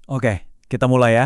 Oke, kita mulai ya.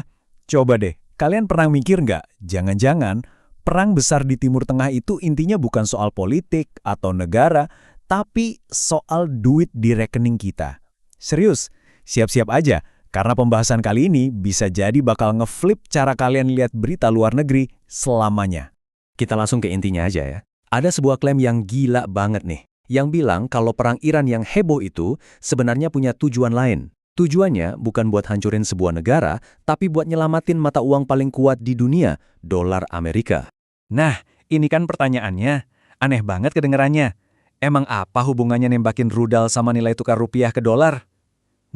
Coba deh, kalian pernah mikir nggak, jangan-jangan perang besar di Timur Tengah itu intinya bukan soal politik atau negara, tapi soal duit di rekening kita. Serius, siap-siap aja, karena pembahasan kali ini bisa jadi bakal ngeflip cara kalian lihat berita luar negeri selamanya. Kita langsung ke intinya aja ya. Ada sebuah klaim yang gila banget nih, yang bilang kalau perang Iran yang heboh itu sebenarnya punya tujuan lain. Tujuannya bukan buat hancurin sebuah negara, tapi buat nyelamatin mata uang paling kuat di dunia, dolar Amerika. Nah, ini kan pertanyaannya. Aneh banget kedengerannya. Emang apa hubungannya nembakin rudal sama nilai tukar rupiah ke dolar?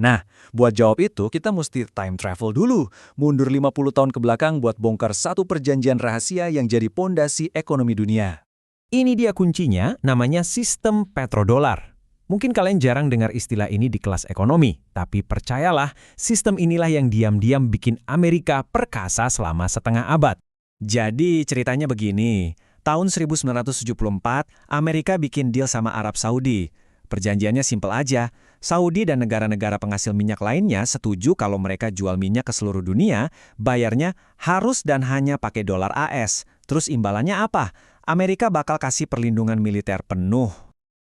Nah, buat jawab itu kita mesti time travel dulu. Mundur 50 tahun ke belakang buat bongkar satu perjanjian rahasia yang jadi pondasi ekonomi dunia. Ini dia kuncinya, namanya sistem petrodolar. Mungkin kalian jarang dengar istilah ini di kelas ekonomi, tapi percayalah, sistem inilah yang diam-diam bikin Amerika perkasa selama setengah abad. Jadi ceritanya begini, tahun 1974, Amerika bikin deal sama Arab Saudi. Perjanjiannya simpel aja, Saudi dan negara-negara penghasil minyak lainnya setuju kalau mereka jual minyak ke seluruh dunia, bayarnya harus dan hanya pakai dolar AS. Terus imbalannya apa? Amerika bakal kasih perlindungan militer penuh.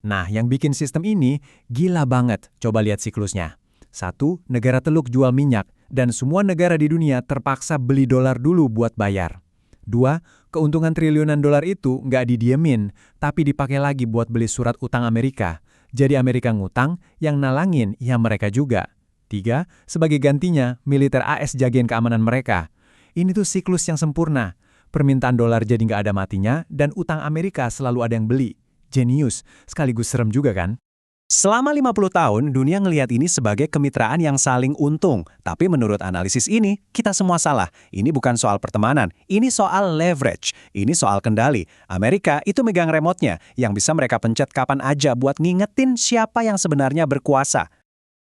Nah, yang bikin sistem ini gila banget. Coba lihat siklusnya. 1. Negara teluk jual minyak, dan semua negara di dunia terpaksa beli dolar dulu buat bayar. 2. Keuntungan triliunan dolar itu nggak didiemin, tapi dipakai lagi buat beli surat utang Amerika. Jadi Amerika ngutang, yang nalangin ya mereka juga. 3. Sebagai gantinya, militer AS jagain keamanan mereka. Ini tuh siklus yang sempurna. Permintaan dolar jadi nggak ada matinya, dan utang Amerika selalu ada yang beli. Jenius, sekaligus serem juga kan? Selama 50 tahun, dunia ngelihat ini sebagai kemitraan yang saling untung. Tapi menurut analisis ini, kita semua salah. Ini bukan soal pertemanan, ini soal leverage. Ini soal kendali. Amerika itu megang remote-nya, yang bisa mereka pencet kapan aja buat ngingetin siapa yang sebenarnya berkuasa.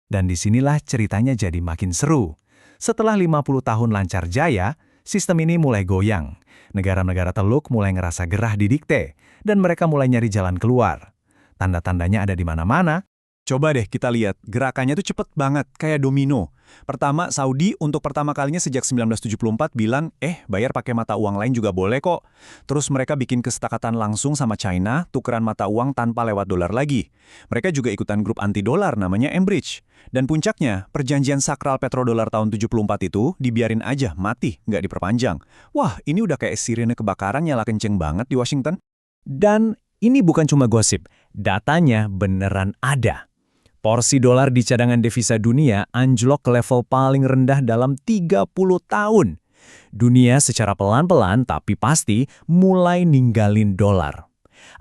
Dan disinilah ceritanya jadi makin seru. Setelah 50 tahun lancar jaya, sistem ini mulai goyang. Negara-negara teluk mulai ngerasa gerah didikte, dan mereka mulai nyari jalan keluar. Tanda-tandanya ada di mana-mana. Coba deh kita lihat, gerakannya tuh cepet banget, kayak domino. Pertama, Saudi untuk pertama kalinya sejak 1974 bilang, bayar pakai mata uang lain juga boleh kok. Terus mereka bikin kesepakatan langsung sama China, tukeran mata uang tanpa lewat dolar lagi. Mereka juga ikutan grup anti-dolar namanya Enbridge. Dan puncaknya, perjanjian sakral petrodolar tahun 74 itu dibiarin aja mati, nggak diperpanjang. Wah, ini udah kayak sirene kebakaran nyala kenceng banget di Washington. Dan ini bukan cuma gosip, datanya beneran ada. Porsi dolar di cadangan devisa dunia anjlok ke level paling rendah dalam 30 tahun. Dunia secara pelan-pelan tapi pasti mulai ninggalin dolar.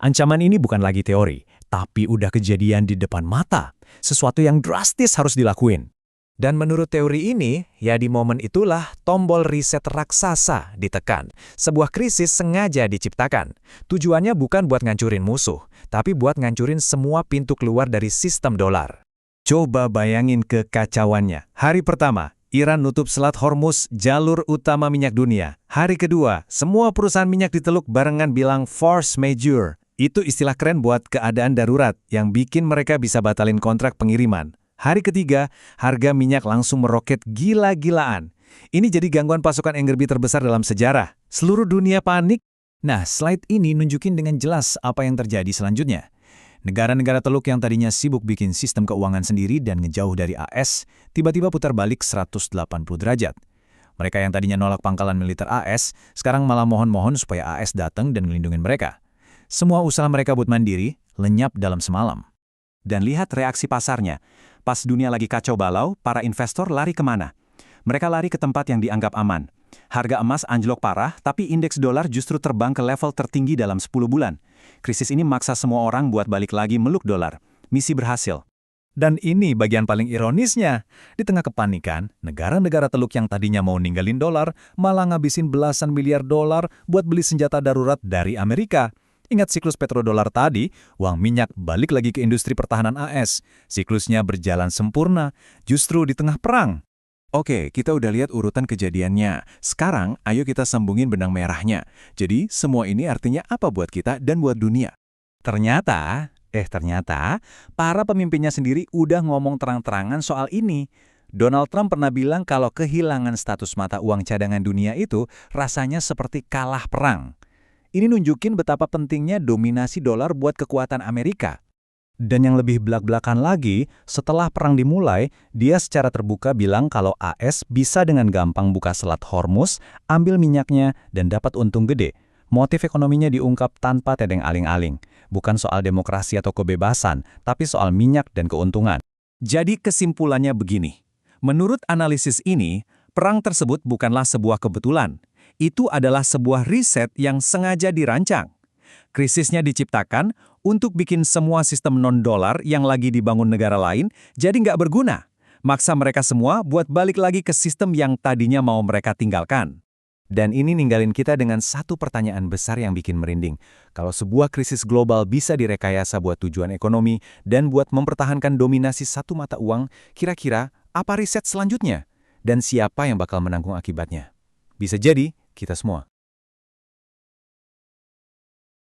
Ancaman ini bukan lagi teori, tapi udah kejadian di depan mata. Sesuatu yang drastis harus dilakuin. Dan menurut teori ini, ya di momen itulah tombol riset raksasa ditekan. Sebuah krisis sengaja diciptakan. Tujuannya bukan buat ngancurin musuh, tapi buat ngancurin semua pintu keluar dari sistem dolar. Coba bayangin kekacauannya. Hari pertama, Iran nutup Selat Hormuz, jalur utama minyak dunia. Hari kedua, semua perusahaan minyak di Teluk barengan bilang force majeure. Itu istilah keren buat keadaan darurat yang bikin mereka bisa batalin kontrak pengiriman. Hari ketiga, harga minyak langsung meroket gila-gilaan. Ini jadi gangguan pasokan energi terbesar dalam sejarah. Seluruh dunia panik. Nah, slide ini nunjukin dengan jelas apa yang terjadi selanjutnya. Negara-negara teluk yang tadinya sibuk bikin sistem keuangan sendiri dan ngejauh dari AS, tiba-tiba putar balik 180 derajat. Mereka yang tadinya nolak pangkalan militer AS, sekarang malah mohon-mohon supaya AS datang dan ngelindungin mereka. Semua usaha mereka buat mandiri, lenyap dalam semalam. Dan lihat reaksi pasarnya. Pas dunia lagi kacau balau, para investor lari kemana? Mereka lari ke tempat yang dianggap aman. Harga emas anjlok parah, tapi indeks dolar justru terbang ke level tertinggi dalam 10 bulan. Krisis ini maksa semua orang buat balik lagi meluk dolar. Misi berhasil. Dan ini bagian paling ironisnya. Di tengah kepanikan, negara-negara teluk yang tadinya mau ninggalin dolar, malah ngabisin belasan miliar dolar buat beli senjata darurat dari Amerika. Ingat siklus petrodolar tadi, uang minyak balik lagi ke industri pertahanan AS. Siklusnya berjalan sempurna, justru di tengah perang. Oke, kita udah lihat urutan kejadiannya. Sekarang, ayo kita sambungin benang merahnya. Jadi, semua ini artinya apa buat kita dan buat dunia? Ternyata, para pemimpinnya sendiri udah ngomong terang-terangan soal ini. Donald Trump pernah bilang kalau kehilangan status mata uang cadangan dunia itu rasanya seperti kalah perang. Ini nunjukin betapa pentingnya dominasi dolar buat kekuatan Amerika. Dan yang lebih belak-belakan lagi, setelah perang dimulai, dia secara terbuka bilang kalau AS bisa dengan gampang buka Selat Hormuz, ambil minyaknya, dan dapat untung gede. Motif ekonominya diungkap tanpa tedeng aling-aling. Bukan soal demokrasi atau kebebasan, tapi soal minyak dan keuntungan. Jadi kesimpulannya begini. Menurut analisis ini, perang tersebut bukanlah sebuah kebetulan. Itu adalah sebuah riset yang sengaja dirancang. Krisisnya diciptakan untuk bikin semua sistem non-dolar yang lagi dibangun negara lain jadi nggak berguna. Maksa mereka semua buat balik lagi ke sistem yang tadinya mau mereka tinggalkan. Dan ini ninggalin kita dengan satu pertanyaan besar yang bikin merinding. Kalau sebuah krisis global bisa direkayasa buat tujuan ekonomi dan buat mempertahankan dominasi satu mata uang, kira-kira apa riset selanjutnya? Dan siapa yang bakal menanggung akibatnya? Bisa jadi kita semua.